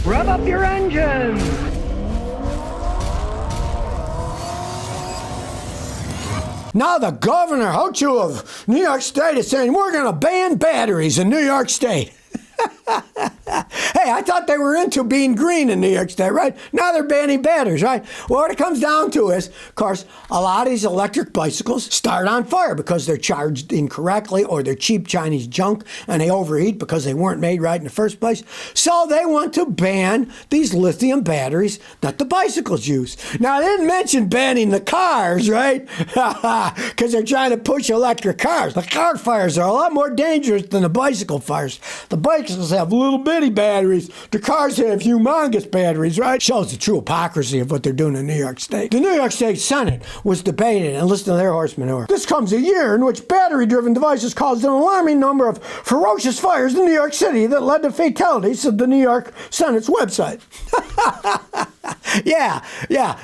Rev up your engines! Now the governor, Hochu of New York State, is saying we're going to ban batteries in New York State. Hey, I thought they were into being green in New York State, right? Now they're banning batteries, right? Well, what it comes down to is, of course, a lot of these electric bicycles start on fire because they're charged incorrectly or they're cheap Chinese junk and they overheat because they weren't made right in the first place. So they want to ban these lithium batteries that the bicycles use. Now, I didn't mention banning the cars, right? Because they're trying to push electric cars. The car fires are a lot more dangerous than the bicycle fires. The bicycles have little bitty batteries. The cars have humongous batteries, right? Shows the true hypocrisy of what they're doing in New York State. The New York State Senate was debating, and listen to their horse manure. This comes a year in which battery-driven devices caused an alarming number of ferocious fires in New York City that led to fatalities, said the New York Senate's website. Yeah.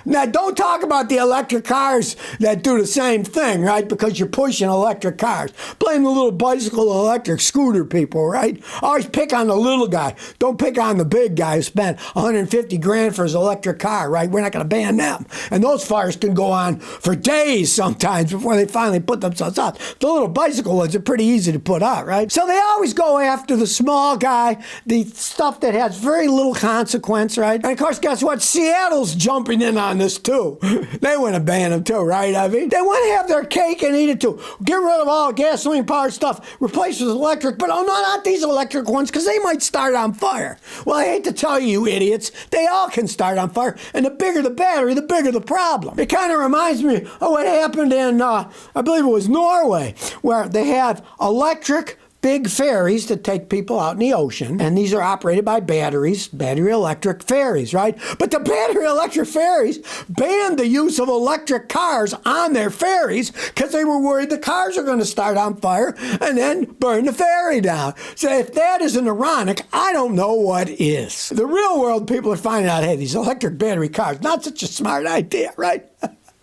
Now, don't talk about the electric cars that do the same thing, right? Because you're pushing electric cars. Blame the little bicycle electric scooter people, right? Always pick on the little guy. Don't pick on the big guy who spent 150 grand for his electric car, right? We're not going to ban them. And those fires can go on for days sometimes before they finally put themselves out. The little bicycle ones are pretty easy to put out, right? So they always go after the small guy, the stuff that has very little consequence, right? And of course, guess what? Seattle's jumping in on this too. They want to ban them too, right? I mean, they want to have their cake and eat it too. Get rid of all gasoline-powered stuff, replace with electric, but oh no, not these electric ones, because they might start on fire. Well, I hate to tell you, idiots, they all can start on fire, and the bigger the battery, the bigger the problem. It kind of reminds me of what happened in, I believe it was Norway, where they have electric big ferries that take people out in the ocean, and these are operated by batteries, battery electric ferries, right? But the battery electric ferries banned the use of electric cars on their ferries because they were worried the cars are going to start on fire and then burn the ferry down. So if that isn't ironic, I don't know what is. The real world people are finding out, hey, these electric battery cars, not such a smart idea, right?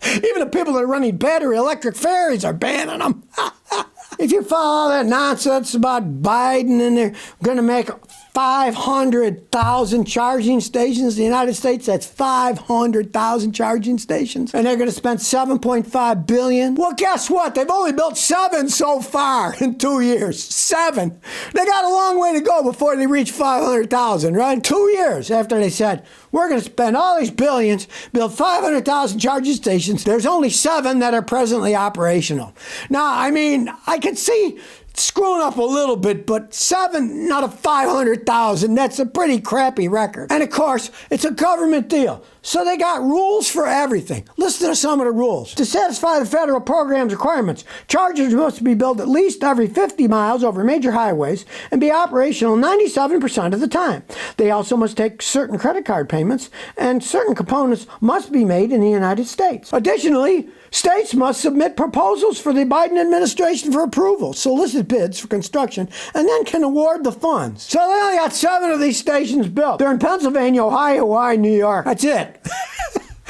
Even the people that are running battery electric ferries are banning them. If you follow all that nonsense about Biden and they're going to make 500,000 charging stations in the United States, that's 500,000 charging stations, and they're going to spend $7.5 billion. Well, guess what? They've only built 7 so far in 2 years. 7. They got a long way to go before they reach 500,000, right? 2 years after they said, we're going to spend all these billions, build 500,000 charging stations. There's only 7 that are presently operational. Now, I mean, I could see screwing up a little bit, but 7 out of 500,000, that's a pretty crappy record. And of course, it's a government deal. So they got rules for everything. Listen to some of the rules. To satisfy the federal program's requirements, chargers must be built at least every 50 miles over major highways and be operational 97% of the time. They also must take certain credit card payments, and certain components must be made in the United States. Additionally, states must submit proposals for the Biden administration for approval, solicit bids for construction, and then can award the funds. So they only got 7 of these stations built. They're in Pennsylvania, Ohio, Hawaii, New York. That's it.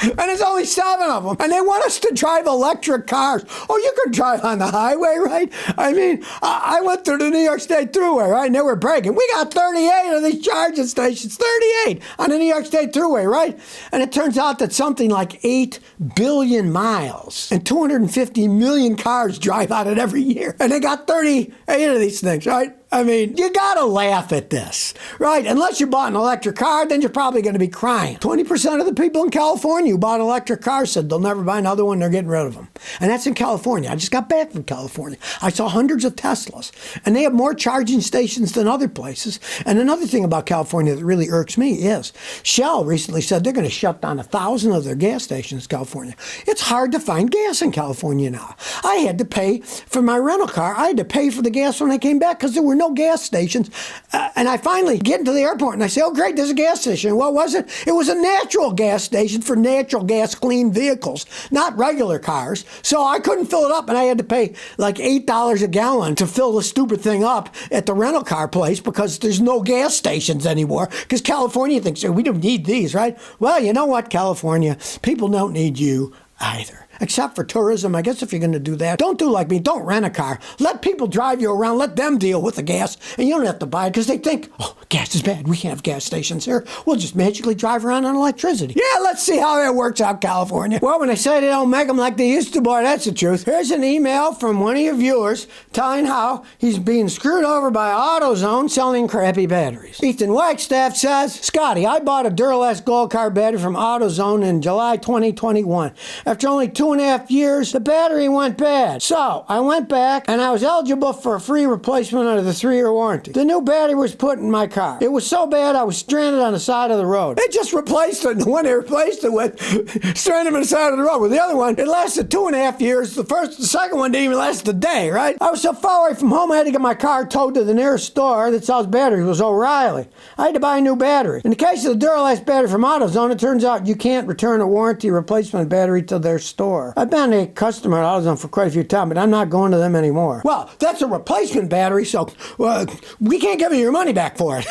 And there's only 7 of them. And they want us to drive electric cars. Oh, you can drive on the highway, right? I mean, I went through the New York State Thruway, right? And they were bragging. We got 38 of these charging stations. 38 on the New York State Thruway, right? And it turns out that something like 8 billion miles and 250 million cars drive on it every year. And they got 38 of these things, right? I mean, you gotta laugh at this, right? Unless you bought an electric car, then you're probably gonna be crying. 20% of the people in California who bought electric cars said they'll never buy another one, they're getting rid of them. And that's in California. I just got back from California. I saw hundreds of Teslas, and they have more charging stations than other places. And another thing about California that really irks me is Shell recently said they're gonna shut down 1,000 of their gas stations in California. It's hard to find gas in California now. I had to pay for my rental car. I had to pay for the gas when I came back because there were no gas stations. And I finally get into the airport and I say, oh great, there's a gas station. What was it? It was a natural gas station for natural gas clean vehicles, not regular cars. So I couldn't fill it up and I had to pay like $8 a gallon to fill the stupid thing up at the rental car place because there's no gas stations anymore because California thinks, we don't need these, right? Well, you know what, California? People don't need you either. except for tourism. I guess if you're going to do that, don't do like me. Don't rent a car. Let people drive you around. Let them deal with the gas, and you don't have to buy it because they think, oh, gas is bad. We can't have gas stations here. We'll just magically drive around on electricity. Yeah, let's see how that works out, California. Well, when they say they don't make them like they used to, boy, that's the truth. Here's an email from one of your viewers telling how he's being screwed over by AutoZone selling crappy batteries. Ethan Wagstaff says, Scotty, I bought a Duralast Gold Card battery from AutoZone in July 2021. After only 2.5 years, the battery went bad. So I went back and I was eligible for a free replacement under the 3-year warranty. The new battery was put in my car. It was so bad I was stranded on the side of the road. They just replaced it, and the one they replaced it with stranded on the side of the road. With the other one, it lasted 2.5 years. The second one didn't even last a day, right? I was so far away from home, I had to get my car towed to the nearest store that sells batteries. It was O'Reilly. I had to buy a new battery. In the case of the Duralast battery from AutoZone, it turns out you can't return a warranty replacement battery to their store. I've been a customer at AutoZone for quite a few times, but I'm not going to them anymore. Well, that's a replacement battery, so we can't give you your money back for it.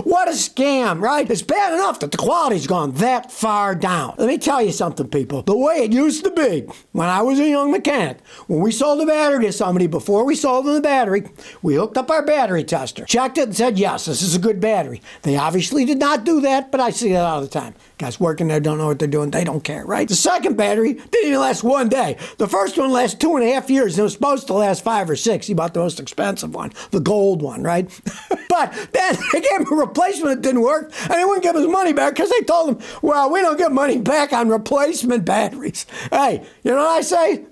What a scam, right? It's bad enough that the quality's gone that far down. Let me tell you something, people. The way it used to be when I was a young mechanic, when we sold a battery to somebody, before we sold them the battery, we hooked up our battery tester, checked it, and said, yes, this is a good battery. They obviously did not do that, but I see that all the time. Guys working there don't know what they're doing. They don't care, right? The second battery didn't even last one day. The first one lasted 2.5 years, and it was supposed to last 5 or 6. He bought the most expensive one, the gold one, right? But then they gave him a replacement that didn't work, and they wouldn't give his money back because they told him, well, we don't give money back on replacement batteries. Hey, you know what I say?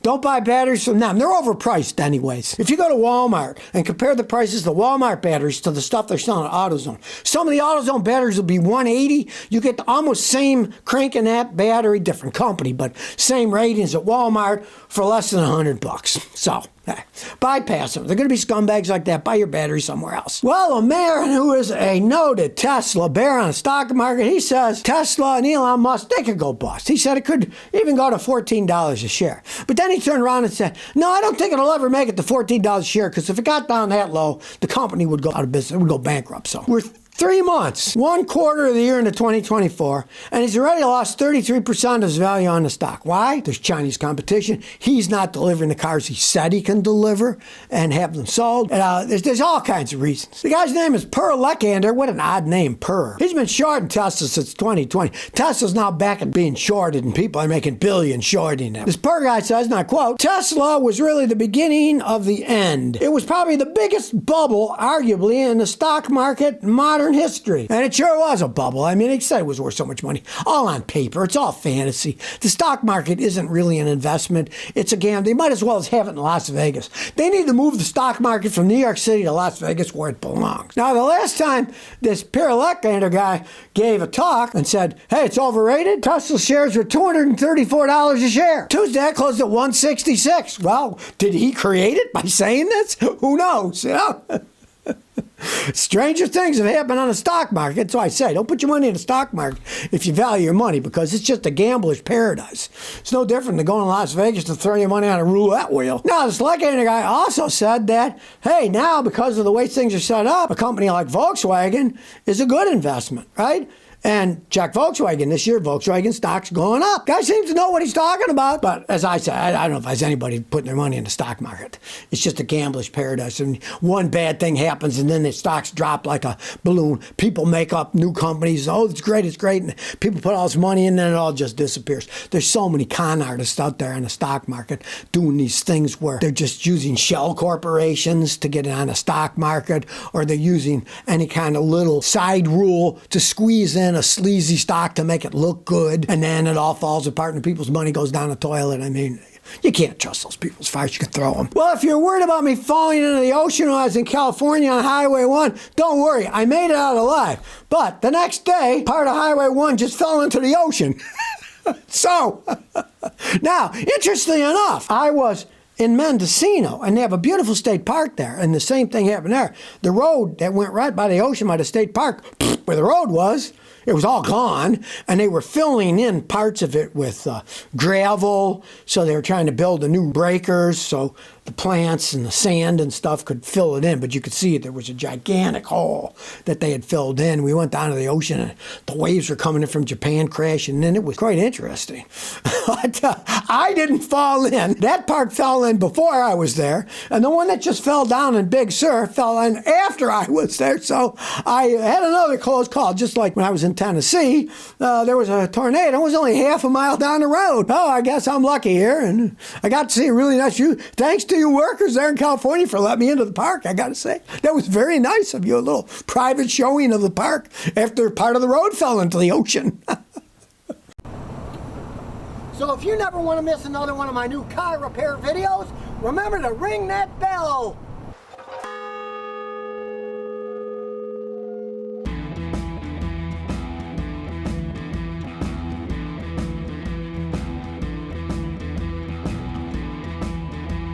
Don't buy batteries from them. They're overpriced anyways. If you go to Walmart and compare the prices of the Walmart batteries to the stuff they're selling at AutoZone, some of the AutoZone batteries will be $180. You get the almost same crank and that battery, different company, but same ratings at Walmart for less than $100. So, bypass them. They're going to be scumbags like that. Buy your battery somewhere else. Well, a man who is a noted Tesla bear on the stock market, he says Tesla and Elon Musk, they could go bust. He said it could even go to $14 a share. But then he turned around and said, no, I don't think it'll ever make it to $14 a share, because if it got down that low, the company would go out of business. It would go bankrupt. So we're 3 months, 1/4 of the year into 2024, and he's already lost 33% of his value on the stock. Why? There's Chinese competition. He's not delivering the cars he said he can deliver and have them sold. And, there's all kinds of reasons. The guy's name is Per Lekander. What an odd name, Per. He's been shorting Tesla since 2020. Tesla's now back at being shorted, and people are making billions shorting them. This Per guy says, and I quote, Tesla was really the beginning of the end. It was probably the biggest bubble, arguably, in the stock market in modern history. And it sure was a bubble. I mean, he said it was worth so much money. All on paper. It's all fantasy. The stock market isn't really an investment. It's a gamble. They might as well have it in Las Vegas. They need to move the stock market from New York City to Las Vegas, where it belongs. Now, the last time this Per Lekander guy gave a talk and said, hey, it's overrated, Tesla shares were $234 a share. Tuesday, it closed at $166. Well, did he create it by saying this? Who knows? You know? Stranger things have happened on the stock market. So I say, don't put your money in the stock market if you value your money, because it's just a gambler's paradise. It's no different than going to Las Vegas to throw your money on a roulette wheel. Now, this Lekander guy also said that, hey, now because of the way things are set up, a company like Volkswagen is a good investment, right? And check Volkswagen. This year, Volkswagen stock's going up. Guy seems to know what he's talking about. But as I said, I don't know if there's anybody putting their money in the stock market. It's just a gambler's paradise. And one bad thing happens, and then the stocks drop like a balloon. People make up new companies. Oh, it's great, it's great. And people put all this money in, and then it all just disappears. There's so many con artists out there in the stock market doing these things where they're just using shell corporations to get on the stock market, or they're using any kind of little side rule to squeeze in a sleazy stock to make it look good, and then it all falls apart and people's money goes down the toilet. I mean, you can't trust those people as far as you can throw them. Well, if you're worried about me falling into the ocean when I was in California on Highway 1, don't worry, I made it out alive. But the next day, part of Highway 1 just fell into the ocean. So, now, interestingly enough, I was in Mendocino, and they have a beautiful state park there, and the same thing happened there. The road that went right by the ocean, by the state park, where the road was, it was all gone, and they were filling in parts of it with gravel, so they were trying to build the new breakers so the plants and the sand and stuff could fill it in, but you could see there was a gigantic hole that they had filled in. We went down to the ocean, and the waves were coming in from Japan crashing in. It was quite interesting. But I didn't fall in. That part fell in before I was there, and the one that just fell down in Big Sur fell in after I was there, so I had another close call, just like when I was in Tennessee. There was a tornado. It was only half a mile down the road. Oh, I guess I'm lucky here, and I got to see a really nice view. Thanks to you workers there in California for letting me into the park, I got to say. That was very nice of you, a little private showing of the park after part of the road fell into the ocean. So if you never want to miss another one of my new car repair videos, remember to ring that bell.